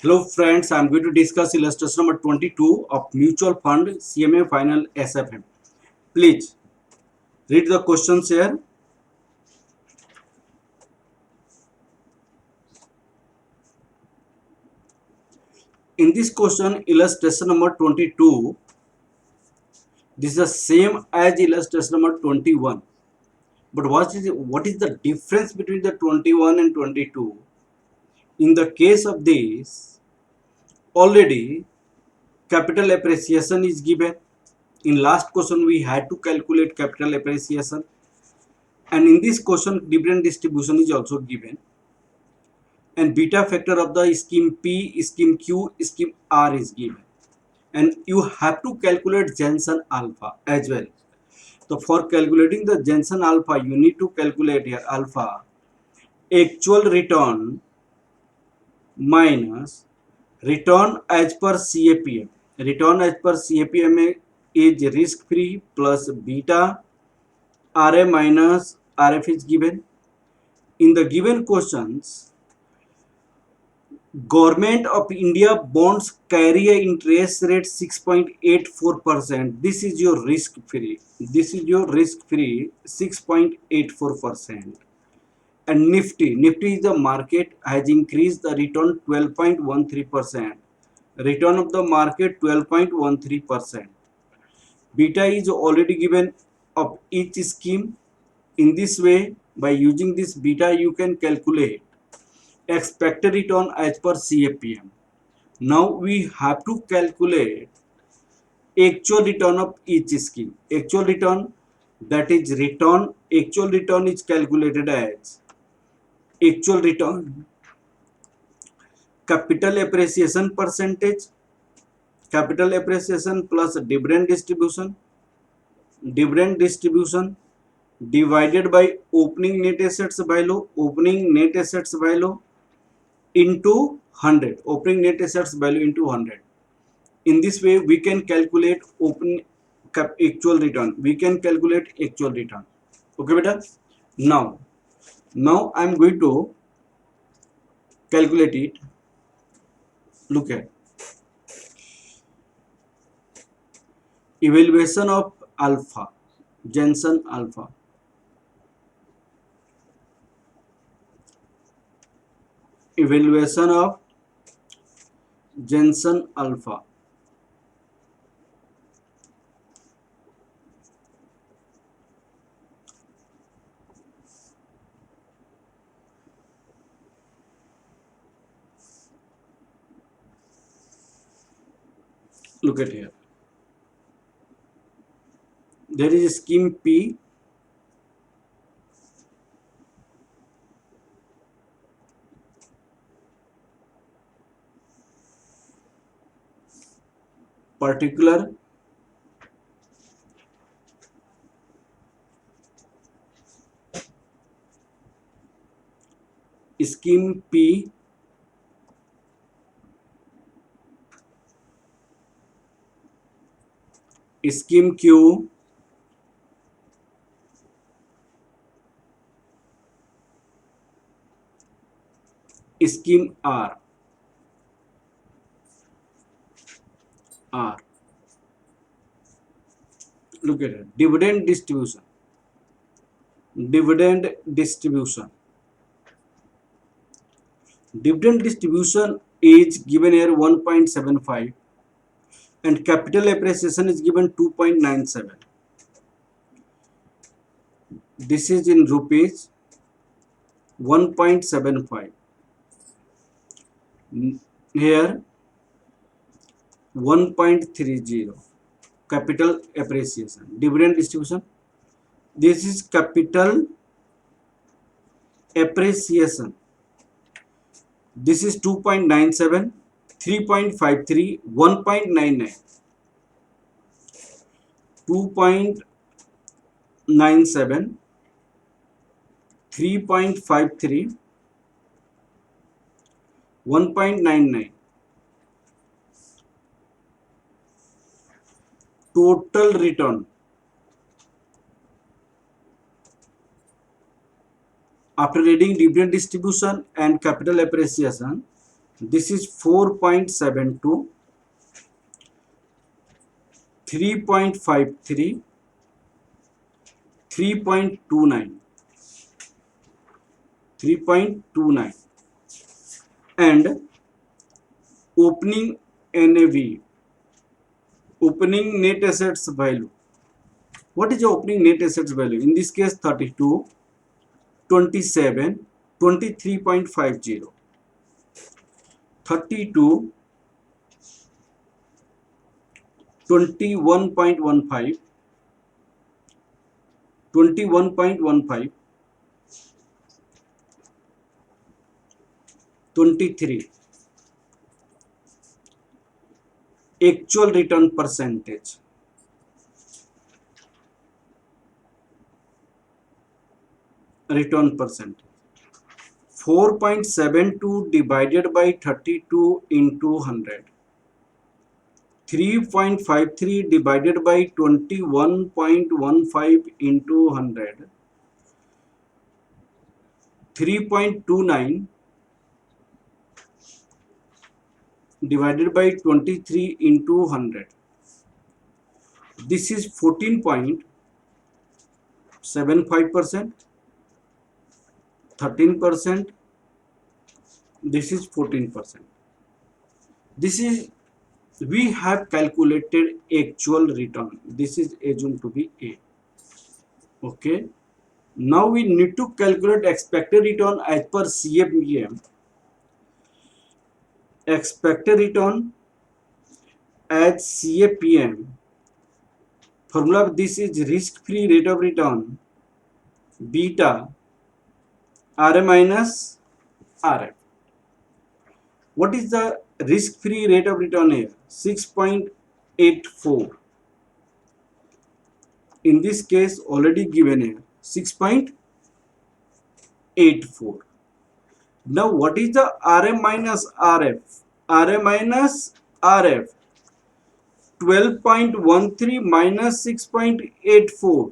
Hello friends, I am going to discuss illustration number 22 of mutual fund CMA final SFM. Please read the questions here. In this question, illustration number 22, this is the same as illustration number 21. But what is the difference between the 21 and 22? In the case of this, already capital appreciation is given. In last question, we had to calculate capital appreciation. And in this question, dividend distribution is also given. And beta factor of the scheme P, scheme Q, scheme R is given. And you have to calculate Jensen alpha as well. So for calculating the Jensen alpha, you need to calculate here alpha actual return minus return as per CAPM. Return as per CAPM is risk free plus beta RA minus RF is given. In the given questions, Government of India bonds carry a interest rate 6.84%. This is your risk free. This is your risk free 6.84%. And Nifty is the market has increased the return 12.13%. Return of the market 12.13%. Beta is already given of each scheme. In this way, by using this beta, you can calculate expected return as per CAPM. Now we have to calculate actual return of each scheme. Actual return, that is return, actual return is calculated as actual return, capital appreciation percentage, capital appreciation plus dividend distribution divided by opening net assets value into 100, opening net assets value into 100. In this way, we can calculate actual return. We can calculate actual return. Okay, beta. Now I am going to calculate it. Look at evaluation of alpha, Jensen alpha. Evaluation of Jensen alpha. Look at here. There is a scheme P. Particular scheme P scheme Q scheme R. Look at it. Dividend distribution. Dividend distribution. Dividend distribution is given here 1.75 and capital appreciation is given 2.97. This is in rupees 1.75. Here 1.30 capital appreciation. Dividend distribution. This is capital appreciation. This is 2.97, 3.53, 1.99, 2.97, 3.53, 1.99. Total return after adding dividend distribution and capital appreciation, This is 4.72, 3.53, 3.29, 3.29, and opening NAV, opening net assets value. What is the opening net assets value? In this case, 32, 27, 23.50, 32, 21.15, 21.15, 23. Actual return percentage. Return percentage. 4.72 divided by 32 into 100. 3.53 divided by 21.15 into 100. 3.29 divided by 23 into 100. This is 14.75%, 13%. This is 14%. This is, we have calculated actual return. This is assumed to be A. Okay. Now we need to calculate expected return as per CAPM. Expected return as CAPM. Formula of this is risk-free rate of return beta RA minus RF. What is the risk-free rate of return here? 6.84. In this case, already given here 6.84. Now, what is the RA minus RF? RA minus RF 12.13 minus 6.84.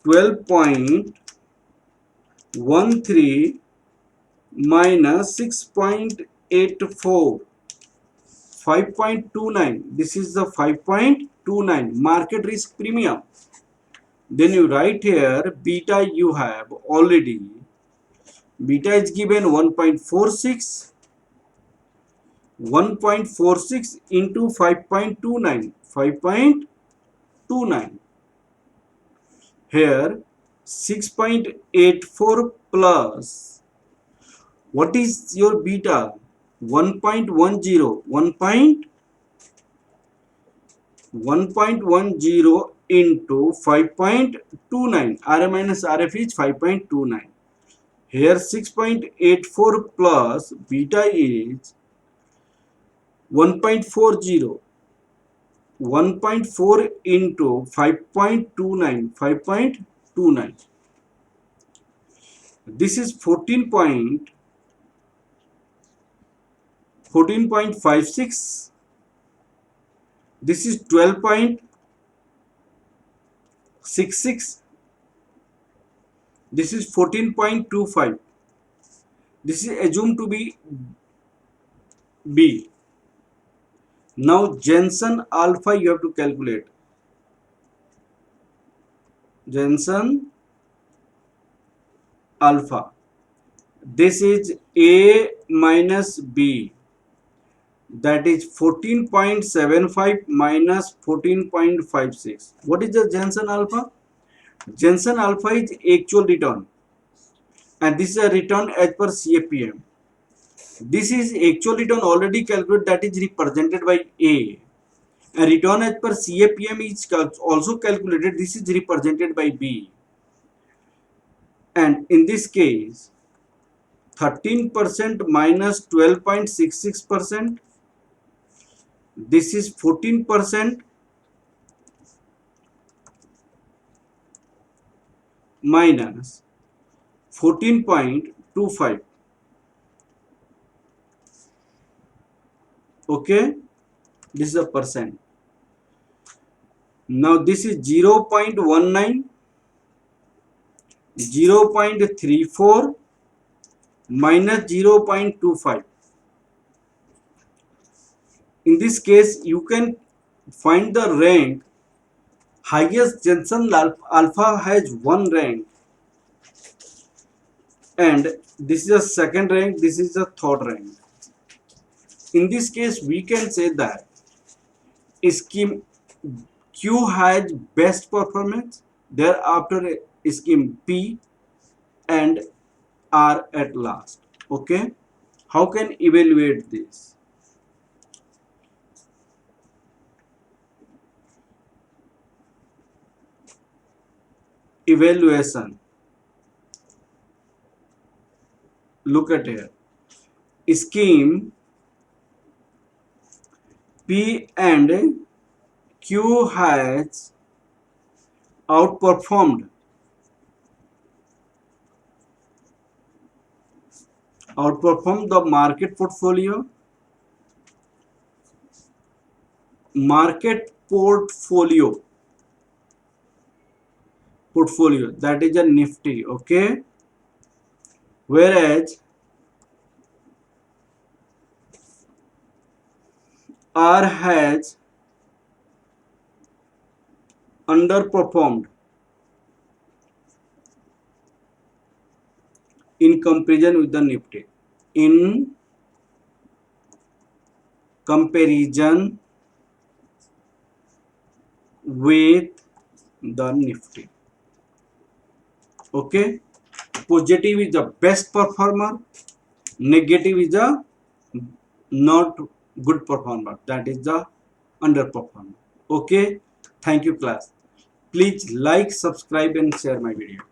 12.13 minus 6.84. 5.29. This is the 5.29 market risk premium. Then you write here beta, you have already. Beta is given 1.46. 1.46 into 5.29. 5.29. Here 6.84 plus. What is your beta? 1.10. 1.10 into 5.29. RA minus RF is 5.29. Here 6.84 plus beta is 1.40. 1.4 into 5.29. 5.29. This is 14.56. This is 12.66. This is 14.25. This is assumed to be B. Now Jensen alpha you have to calculate. Jensen alpha. This is A minus B. That is 14.75 minus 14.56. What is the Jensen alpha? Jensen alpha is actual return, and this is a return as per CAPM. This is actual return already calculated, that is represented by A. A return as per CAPM is also calculated, this is represented by B. And in this case, 13% minus 12.66%. This is 14% minus 14.25. Okay, this is a percent. Now this is 0.19, 0.34, minus 0.25. In this case, you can find the rank. Highest Jensen alpha has one rank, and this is a second rank, this is a third rank. In this case, we can say that scheme Q has best performance, thereafter scheme P and R at last. Okay, how can evaluate this? Evaluation, look at here, scheme P and Q has outperformed the market portfolio that is a Nifty. Okay, whereas R has underperformed in comparison with the Nifty. In comparison with the Nifty. Okay, positive is the best performer, negative is the not good performer, that is the underperformer. Okay, thank you class. Please like, subscribe and share my video.